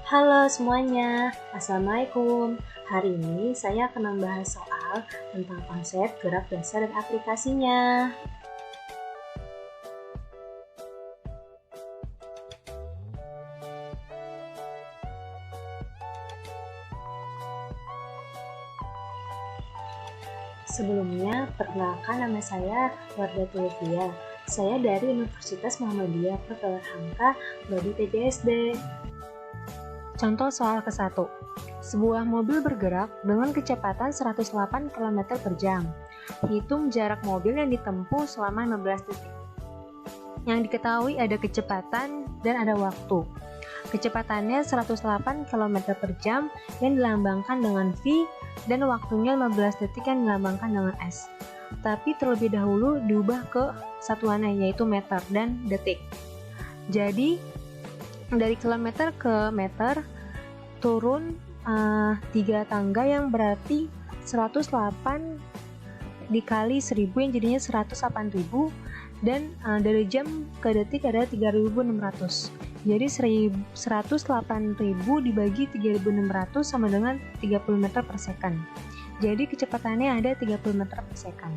Halo semuanya, Assalamualaikum. Hari ini saya akan membahas soal tentang konsep gerak dasar dan aplikasinya. Sebelumnya, perkenalkan nama saya Wardah Tulvia. Saya dari Universitas Muhammadiyah Dr. Hamka, Prodi PGSD. Contoh soal ke-1. Sebuah mobil bergerak dengan kecepatan 108 km per jam. Hitung jarak mobil yang ditempuh selama 15 detik. Yang diketahui ada kecepatan dan ada waktu. Kecepatannya 108 km per jam yang dilambangkan dengan V dan waktunya 15 detik yang dilambangkan dengan S. Tapi terlebih dahulu diubah ke satuannya yaitu meter dan detik. Jadi dari kilometer ke meter turun 3 tangga yang berarti 108 dikali 1000 yang jadinya 108.000 dan dari jam ke detik ada 3600. Jadi 108.000 dibagi 3600 sama dengan 30 meter per second. Jadi kecepatannya ada 30 meter per second.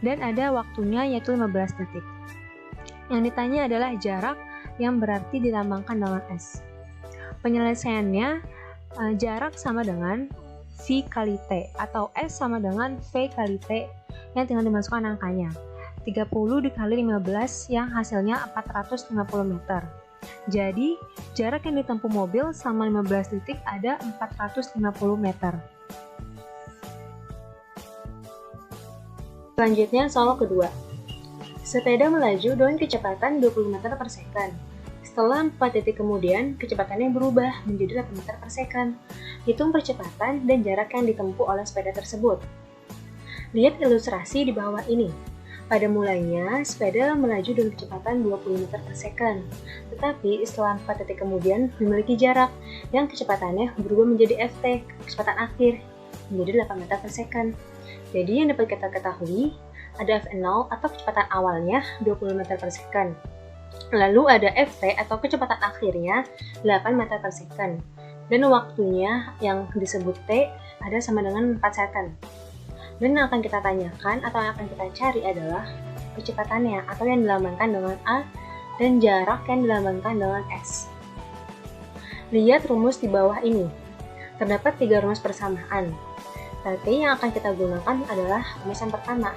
Dan ada waktunya yaitu 15 detik. Yang ditanya adalah jarak yang berarti dilambangkan dengan S. Penyelesaiannya jarak sama dengan V kali T atau S sama dengan V kali T yang tinggal dimasukkan angkanya. 30 dikali 15 yang hasilnya 450 meter. Jadi, jarak yang ditempuh mobil selama 15 detik ada 450 meter. Selanjutnya, soal kedua. Sepeda melaju dengan kecepatan 20 meter per second. Setelah 4 detik kemudian, kecepatannya berubah menjadi 8 meter per second. Hitung percepatan dan jarak yang ditempuh oleh sepeda tersebut. Lihat ilustrasi di bawah ini. Pada mulanya, sepeda melaju dengan kecepatan 20 meter per second. Tetapi setelah 4 detik kemudian memiliki jarak yang kecepatannya berubah menjadi FT, kecepatan akhir, menjadi 8 meter per second. Jadi yang dapat kita ketahui, ada F0 atau kecepatan awalnya 20 meter per second. Lalu ada FT atau kecepatan akhirnya 8 meter per second. Dan waktunya yang disebut T ada sama dengan 4 second. Dan yang akan kita tanyakan atau yang akan kita cari adalah kecepatannya atau yang dilambangkan dengan A dan jarak yang dilambangkan dengan S. Lihat rumus di bawah ini. Terdapat 3 rumus persamaan. Tapi yang akan kita gunakan adalah rumus yang pertama.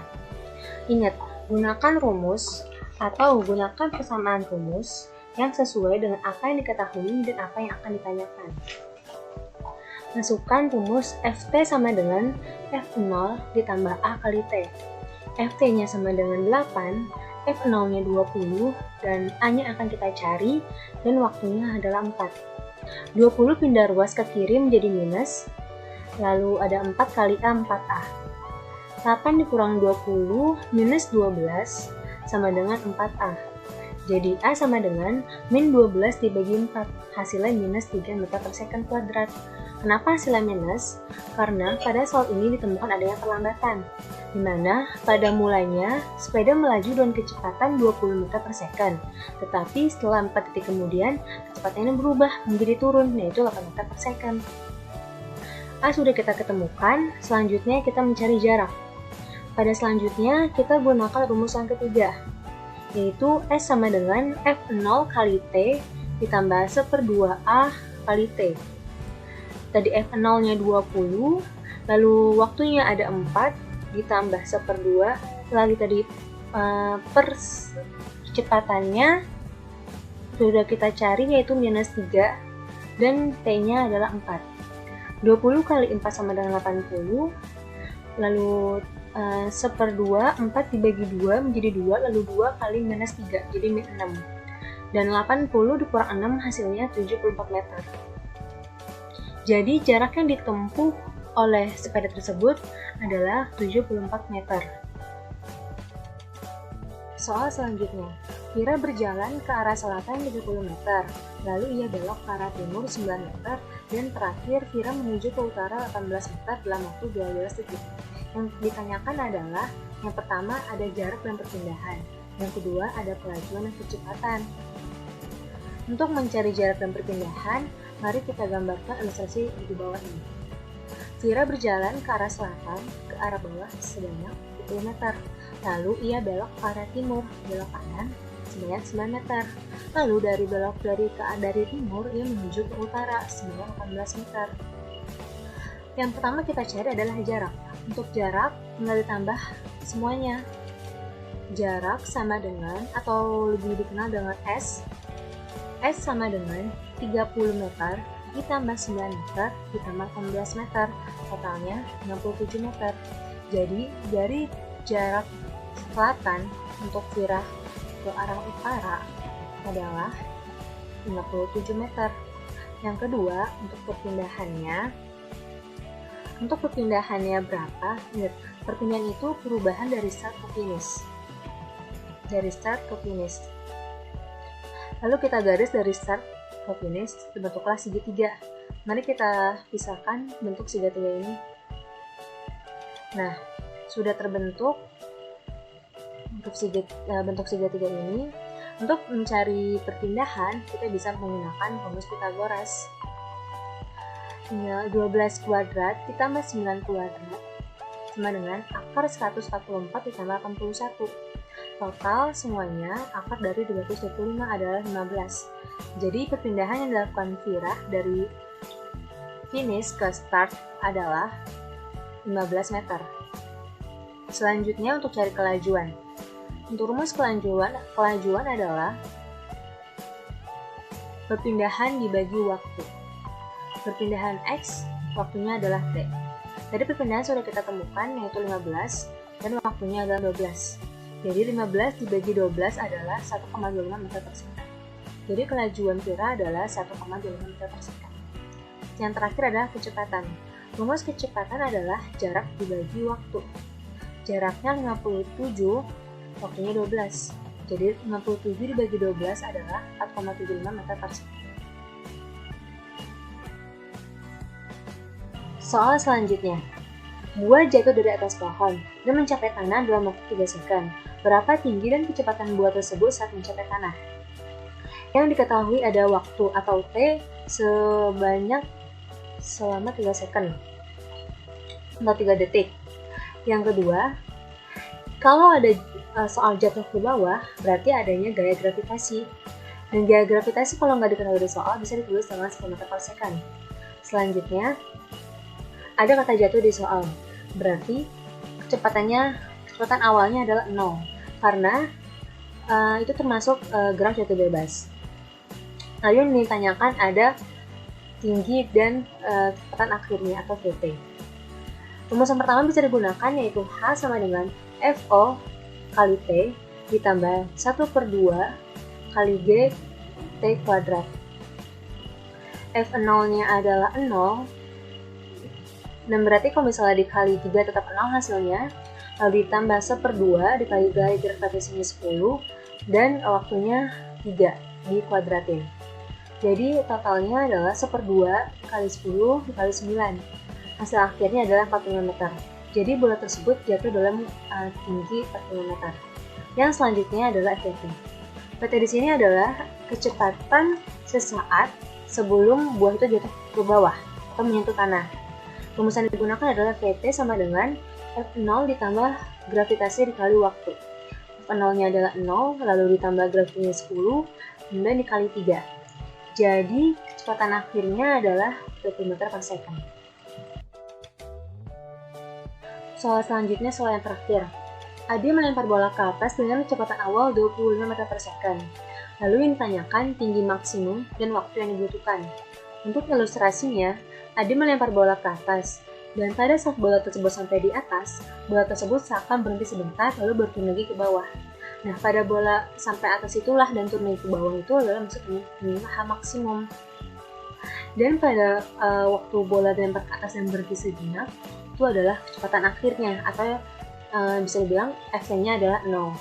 Ingat, gunakan rumus atau gunakan persamaan rumus yang sesuai dengan apa yang diketahui dan apa yang akan ditanyakan. Masukkan rumus Ft sama dengan F0 ditambah A kali T. Ft-nya sama dengan 8, F0-nya 20, dan A-nya akan kita cari, dan waktunya adalah 4. 20 pindah ruas ke kiri menjadi minus, lalu ada 4 kali A, 4A. 8 dikurangi 20 minus 12 sama dengan 4A. Jadi A sama dengan min 12 dibagi 4, hasilnya minus 3 meter per second kuadrat. Kenapa hasilnya minus? Karena pada soal ini ditemukan adanya perlambatan, di mana pada mulanya sepeda melaju dengan kecepatan 20 meter per second, tetapi setelah 4 detik kemudian kecepatannya berubah menjadi turun, yaitu 8 meter per second. A sudah kita ketemukan, selanjutnya kita mencari jarak. Pada selanjutnya kita gunakan rumus yang ketiga, yaitu S sama dengan F0 kali T ditambah 1/2A kali T. Tadi F0-nya 20, lalu waktunya ada 4, ditambah 1/2, lalu tadi percepatannya sudah kita cari yaitu minus 3, dan T-nya adalah 4. 20 kali 4 sama dengan 80, lalu 1/2, 4 dibagi 2 menjadi 2, lalu 2 kali minus 3, jadi min 6. Dan 80 dikurang 6 hasilnya 74 meter. Jadi jarak yang ditempuh oleh sepeda tersebut adalah 74 meter. Soal selanjutnya, Vira berjalan ke arah selatan 30 meter, lalu ia belok ke arah timur 9 meter, dan terakhir Vira menuju ke utara 18 meter dalam waktu 12 detik. Yang ditanyakan adalah, yang pertama ada jarak dan perpindahan, yang kedua ada kelajuan dan kecepatan. Untuk mencari jarak dan perpindahan, Mari kita gambarkan ilustrasi di bawah ini. Vira berjalan ke arah selatan, ke arah bawah sebanyak 10 meter. Lalu ia belok ke arah timur, belok kanan sebanyak 9 meter. Lalu dari timur ia menuju ke utara sebanyak 18 meter. Yang pertama kita cari adalah jarak. Untuk jarak tinggal ditambah semuanya. Jarak sama dengan atau lebih dikenal dengan S. S sama dengan 30 meter ditambah 9 meter ditambah 18 meter, totalnya 67 meter. Jadi dari jarak selatan untuk Vira ke arah utara adalah 57 meter. Yang kedua, untuk perpindahannya berapa? Ingat, perpindahan itu perubahan dari start ke finish. Lalu kita garis dari start ke finish, dibentuklah segitiga. Mari kita pisahkan bentuk segitiga ini. Nah, sudah terbentuk bentuk segitiga ini. Untuk mencari perpindahan, kita bisa menggunakan rumus Pythagoras. 12 kuadrat ditambah 9 kuadrat sama dengan akar 144 ditambah 81. Total semuanya akar dari 225 adalah 15. Jadi perpindahan yang dilakukan Vira dari finish ke start adalah 15 meter. Selanjutnya untuk cari kelajuan. Untuk rumus kelajuan adalah perpindahan dibagi waktu. Perpindahan X waktunya adalah T. Tadi perpindahan sudah kita temukan yaitu 15 dan waktunya adalah 12. Jadi 15 dibagi 12 adalah 1,25 meter per second. Jadi kelajuan Vira adalah 1,25 meter per second. Yang terakhir adalah kecepatan. Rumus kecepatan adalah jarak dibagi waktu. Jaraknya 57, waktunya 12. Jadi 57 dibagi 12 adalah 4,75 meter per second. Soal selanjutnya. Buah jatuh dari atas pohon dan mencapai tanah dalam waktu 3 second. Berapa tinggi dan kecepatan buah tersebut saat mencapai tanah? Yang diketahui ada waktu atau T selama 3 second atau 3 detik. Yang kedua, kalau ada soal jatuh ke bawah, berarti adanya gaya gravitasi. Dan gaya gravitasi kalau nggak diketahui di soal bisa ditulis dengan 10 meter per second. Selanjutnya, ada kata jatuh di soal. Berarti kecepatan awalnya adalah 0 karena itu termasuk gerak jatuh bebas. Lalu yang ditanyakan ada tinggi dan kecepatan akhirnya atau VT. Rumus yang pertama bisa digunakan yaitu H sama dengan FO kali T ditambah 1/2 kali G T kuadrat. F0-nya adalah 0. Dan berarti kalau misalnya dikali 3 tetap 0 hasilnya, lalu ditambah 1/2 dikali gravitasinya 10 dan waktunya 3 dikuadratin. Jadi totalnya adalah 1/2 kali 10 dikali 9. Hasil akhirnya adalah 45 meter. Jadi bola tersebut jatuh dalam tinggi 45 meter. Yang selanjutnya adalah VT. VT di sini adalah kecepatan sesaat sebelum buah itu jatuh ke bawah atau menyentuh tanah. Rumus yang digunakan adalah VT sama dengan F0 ditambah gravitasi dikali waktu. F0-nya adalah 0, lalu ditambah gravitasinya 10, kemudian dikali 3. Jadi, kecepatan akhirnya adalah 20 meter per second. Soal selanjutnya, soal yang terakhir. Adi melempar bola ke atas dengan kecepatan awal 25 meter per second. Lalu yang ditanyakan tinggi maksimum dan waktu yang dibutuhkan. Untuk ilustrasinya, Adi melempar bola ke atas, dan pada saat bola tersebut sampai di atas, bola tersebut seakan berhenti sebentar lalu berturun lagi ke bawah. Nah, pada bola sampai atas itulah dan turun lagi ke bawah itu adalah maksudnya H maksimum. Dan pada waktu bola dilempar ke atas dan berhenti sejenak, itu adalah kecepatan akhirnya, atau bisa dibilang F-nya adalah 0.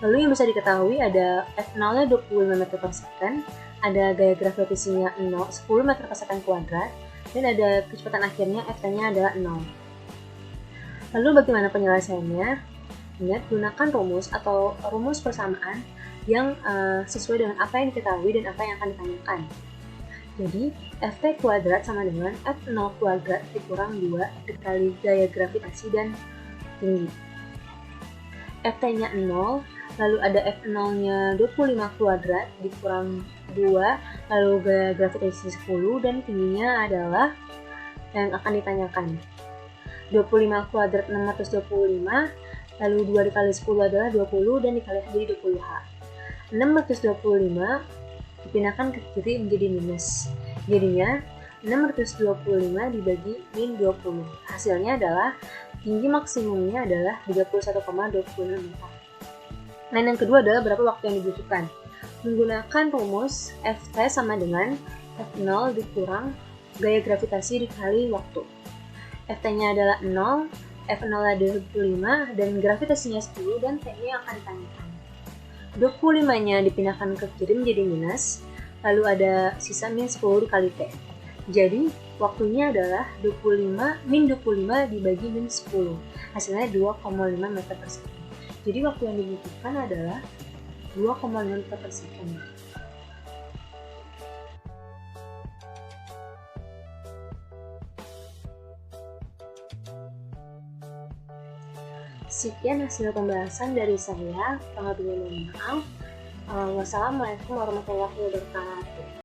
Lalu yang bisa diketahui ada F0-nya 25 meter per second, ada gaya gravitasinya 10 meter per second kuadrat, dan ada kecepatan akhirnya F-nya adalah 0. Lalu bagaimana penyelesaiannya? Ingat, gunakan rumus atau rumus persamaan yang sesuai dengan apa yang diketahui dan apa yang akan ditanyakan. Jadi, Ft kuadrat sama dengan F0 kuadrat dikurang 2 dikali gaya gravitasi dan tinggi. Ft-nya 0, lalu ada F0-nya 25 kuadrat dikurang 2, lalu gaya gravitasi 10, dan tingginya adalah yang akan ditanyakan. 25 kuadrat 625, lalu 2 dikali 10 adalah 20, dan dikali jadi 20H. 625 dipindahkan ke kiri menjadi minus. Jadinya 625 dibagi min 20. Hasilnya adalah tinggi maksimumnya adalah 31,26 meter. Nah, yang kedua adalah berapa waktu yang dibutuhkan. Menggunakan rumus Ft sama dengan F0 dikurang gaya gravitasi dikali waktu. Ft-nya adalah 0, F0 adalah 25, dan gravitasinya 10, dan T-nya akan ditanyakan. 25-nya dipindahkan ke kiri menjadi minus, lalu ada sisa min 10 dikali T. Jadi, waktunya adalah 25 min 25 dibagi min 10. Hasilnya 2,5 meter per second. Jadi, waktu yang dibutuhkan adalah 2,5 meter per second. Sekian hasil pembahasan dari saya. Kurang lebihnya mohon maaf. Wassalamualaikum warahmatullahi wabarakatuh.